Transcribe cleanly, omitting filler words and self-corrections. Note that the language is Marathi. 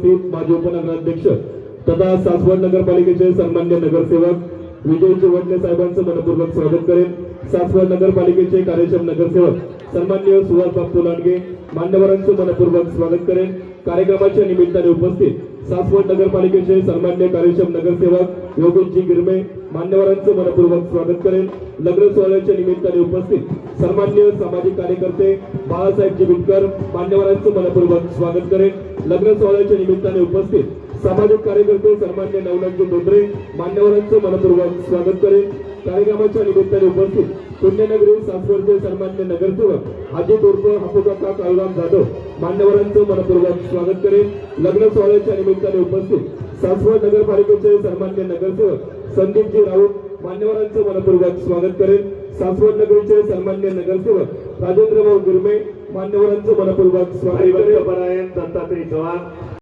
उपस्थित माजी उपनगराध्यक्ष तथा सासवड नगरपालिकेचे सन्मान्य नगरसेवक विजय चिवटणे साहेबांचं मनपूर्वक स्वागत करेन। सासवड नगरपालिकेचे कार्यक्षम नगरसेवक सन्मान्य सुहास बापू लांडगे मान्यवरांचं मनपूर्वक स्वागत करेन। कार्यक्रमाच्या निमित्ताने उपस्थित सासवड नगरपालिकेचे सन्मान्य कार्यक्षम नगरसेवक योगेशजी गिरमे मान्यवरांचं मनपूर्वक स्वागत करेन। लग्न सोहळ्याच्या निमित्ताने उपस्थित सन्मान्य सामाजिक कार्यकर्ते बाळासाहेबजी बिटकर मान्यवरांचं मनपूर्वक स्वागत करेन। लग्न सोहळ्याच्या निमित्ताने उपस्थित सामाजिक कार्यकर्ते सन्मान्य नवनाथजी डोंगरे मान्यवरांचं मनपूर्वक स्वागत करेन। कार्यक्रमाच्या निमित्ताने उपस्थित पुण्यनगरी सासवडचे सन्मान्य नगरसेवक अजित उर्फ हापूकाका काळूराम जाधव मान्यवरांचं मनपूर्वक स्वागत करेन। लग्न सोहळ्याच्या निमित्ताने उपस्थित सासवड नगरपालिकेचे सन्मान्य नगरसेवक संदीपजी राऊत मान्यवरांचं मनपूर्वक स्वागत करेन। सासवड नगरीचे सन्मान्य नगरसेवक राजेंद्र भाऊ गिरमे मान्यवरांचं मनपूर्वक स्वागत करेन। दत्तात्रय चव्हाण